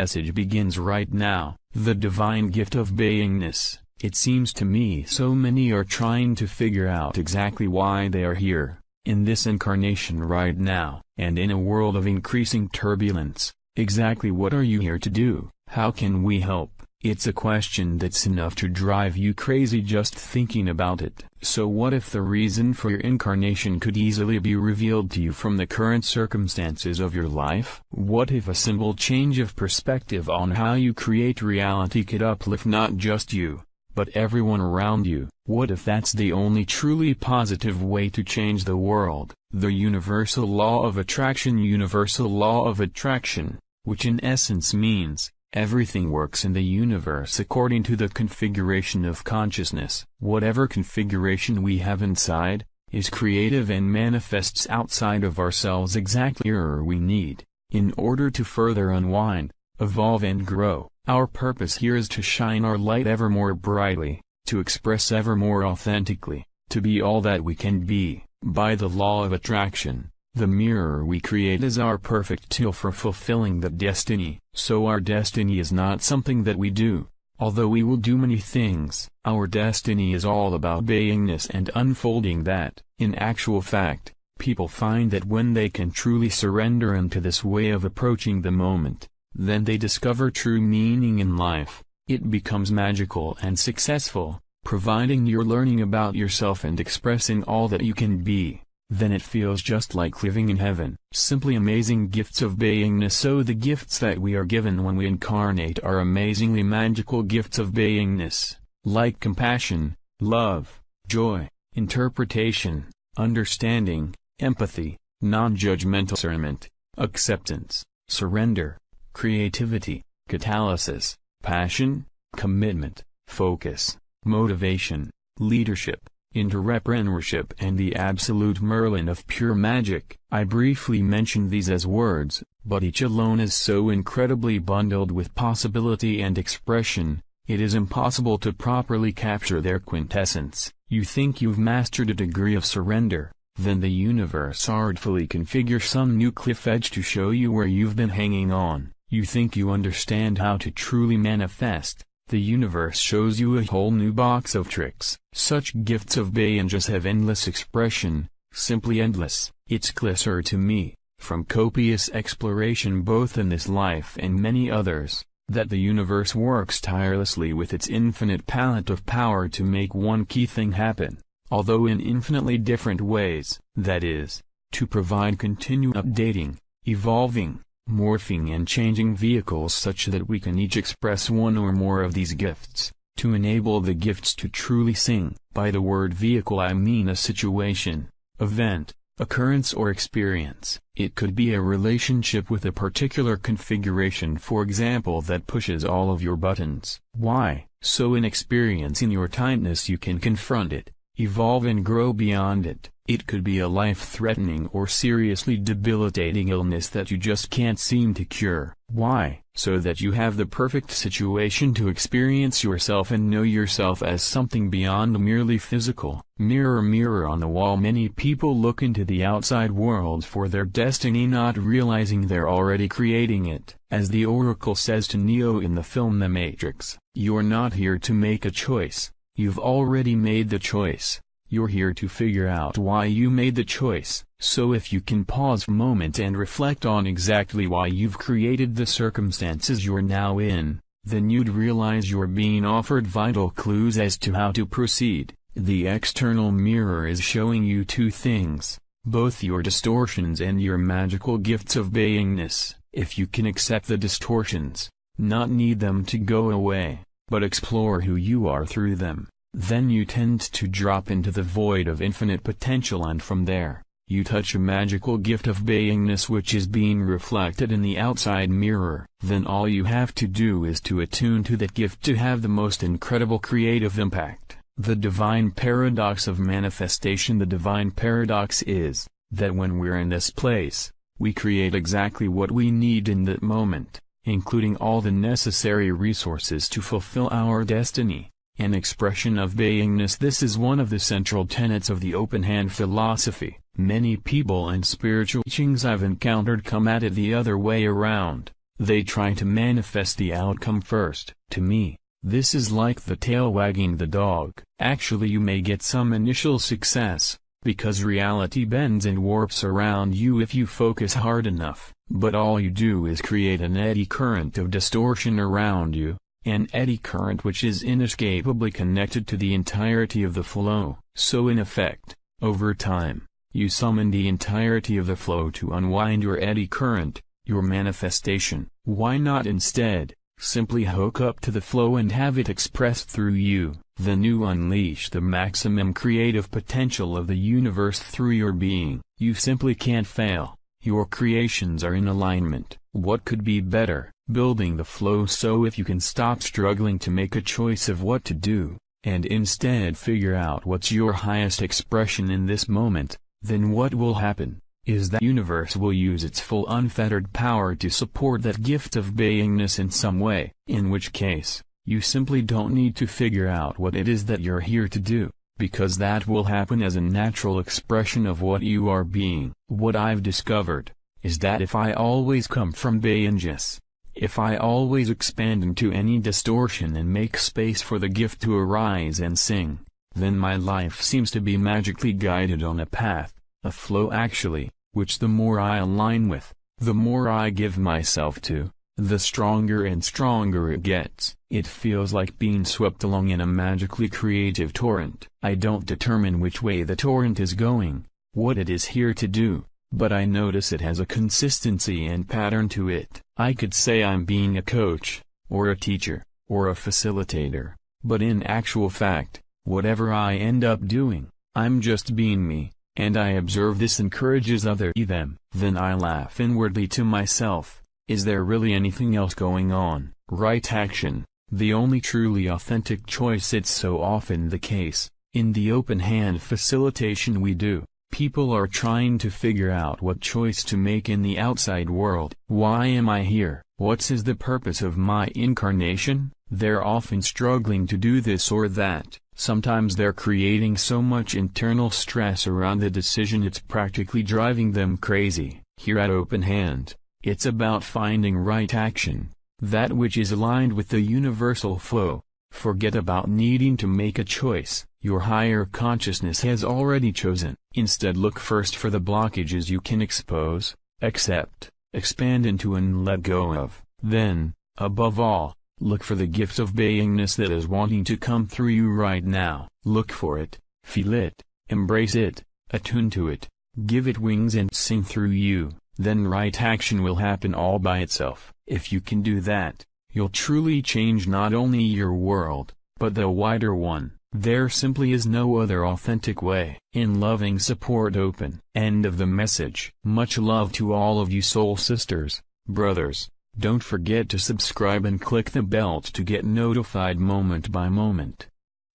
message begins right now. The divine gift of beingness. It seems to me so many are trying to figure out exactly why they are here, in this incarnation right now, and in a world of increasing turbulence. Exactly what are you here to do? How can we help? It's a question that's enough to drive you crazy just thinking about it. So what if the reason for your incarnation could easily be revealed to you from the current circumstances of your life? What if a simple change of perspective on how you create reality could uplift not just you, but everyone around you? What if that's the only truly positive way to change the world? The universal law of attraction. Universal law of attraction, which in essence means, everything works in the universe according to the configuration of consciousness. Whatever configuration we have inside, is creative and manifests outside of ourselves exactly what we need, in order to further unwind, evolve and grow. Our purpose here is to shine our light ever more brightly, to express ever more authentically, to be all that we can be. By the law of attraction, the mirror we create is our perfect tool for fulfilling that destiny. So our destiny is not something that we do, although we will do many things. Our destiny is all about beingness and unfolding that. In actual fact, people find that when they can truly surrender into this way of approaching the moment, then they discover true meaning in life. It becomes magical and successful, providing you're learning about yourself and expressing all that you can be. Then it feels just like living in heaven. Simply amazing gifts of beingness. So the gifts that we are given when we incarnate are amazingly magical gifts of beingness, like compassion, love, joy, interpretation, understanding, empathy, non-judgmental discernment, acceptance, surrender, creativity, catalysis, passion, commitment, focus, motivation, leadership, entrepreneurship, and the absolute Merlin of pure magic. I briefly mentioned these as words, but each alone is so incredibly bundled with possibility and expression, it is impossible to properly capture their quintessence. You think you've mastered a degree of surrender, then the universe artfully configures some new cliff edge to show you where you've been hanging on. You think you understand how to truly manifest, the universe shows you a whole new box of tricks. Such gifts of beingness have endless expression, simply endless. It's clear to me, from copious exploration both in this life and many others, that the universe works tirelessly with its infinite palette of power to make one key thing happen, although in infinitely different ways, that is, to provide continued updating, evolving, morphing and changing vehicles such that we can each express one or more of these gifts, to enable the gifts to truly sing. By the word vehicle I mean a situation, event, occurrence or experience. It could be a relationship with a particular configuration, for example, that pushes all of your buttons. Why? So in experiencing your tightness you can confront it, evolve and grow beyond it. It could be a life-threatening or seriously debilitating illness that you just can't seem to cure. Why? So that you have the perfect situation to experience yourself and know yourself as something beyond merely physical. Mirror, mirror on the wall. Many people look into the outside world for their destiny, not realizing they're already creating it. As the Oracle says to Neo in the film The Matrix, "You're not here to make a choice. You've already made the choice. You're here to figure out why you made the choice." So if you can pause a moment and reflect on exactly why you've created the circumstances you're now in, then you'd realize you're being offered vital clues as to how to proceed. The external mirror is showing you two things, both your distortions and your magical gifts of beingness. If you can accept the distortions, not need them to go away, but explore who you are through them, then you tend to drop into the void of infinite potential, and from there, you touch a magical gift of beingness which is being reflected in the outside mirror. Then all you have to do is to attune to that gift to have the most incredible creative impact. The divine paradox of manifestation. The divine paradox is, that when we're in this place, we create exactly what we need in that moment, including all the necessary resources to fulfill our destiny. An expression of beingness. This is one of the central tenets of the open hand philosophy. Many people and spiritual teachings I've encountered come at it the other way around. They try to manifest the outcome first. To me, this is like the tail wagging the dog. Actually, you may get some initial success, because reality bends and warps around you if you focus hard enough. But all you do is create an eddy current of distortion around you, an eddy current which is inescapably connected to the entirety of the flow. So in effect, over time, you summon the entirety of the flow to unwind your eddy current, your manifestation. Why not instead simply hook up to the flow and have it expressed through you? Then you unleash the maximum creative potential of the universe through your being. You simply can't fail. Your creations are in alignment. What could be better? Building the flow. So if you can stop struggling to make a choice of what to do, and instead figure out what's your highest expression in this moment, then what will happen is that universe will use its full unfettered power to support that gift of beingness in some way. In which case, you simply don't need to figure out what it is that you're here to do, because that will happen as a natural expression of what you are being. What I've discovered is that if I always come from beingness, if I always expand into any distortion and make space for the gift to arise and sing, then my life seems to be magically guided on a path, a flow actually, which the more I align with, the more I give myself to, the stronger and stronger it gets. It feels like being swept along in a magically creative torrent. I don't determine which way the torrent is going, what it is here to do, but I notice it has a consistency and pattern to it. I could say I'm being a coach, or a teacher, or a facilitator, but in actual fact, whatever I end up doing, I'm just being me. And I observe this encourages them. Then I laugh inwardly to myself, is there really anything else going on? Right action, the only truly authentic choice. It's so often the case, in the open hand facilitation we do, people are trying to figure out what choice to make in the outside world. Why am I here? What is the purpose of my incarnation? They're often struggling to do this or that. Sometimes they're creating so much internal stress around the decision it's practically driving them crazy. Here at Open Hand, it's about finding right action, that which is aligned with the universal flow. Forget about needing to make a choice. Your higher consciousness has already chosen. Instead, look first for the blockages you can expose, accept, expand into and let go of. Then, above all, look for the gift of beingness that is wanting to come through you right now. Look for it, feel it, embrace it, attune to it, give it wings and sing through you. Then right action will happen all by itself. If you can do that, you'll truly change not only your world, but the wider one. There simply is no other authentic way. In loving support. Open. End of the message. Much love to all of you soul sisters, brothers. Don't forget to subscribe and click the bell to get notified moment by moment.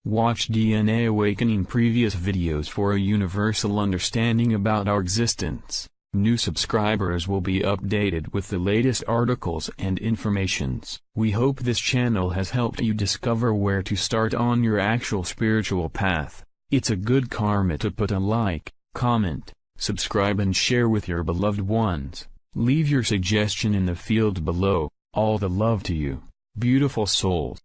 Watch DNA Awakening previous videos for a universal understanding about our existence. New subscribers will be updated with the latest articles and informations. We hope this channel has helped you discover where to start on your actual spiritual path. It's a good karma to put a like, comment, subscribe and share with your beloved ones. Leave your suggestion in the field below. All the love to you, beautiful souls.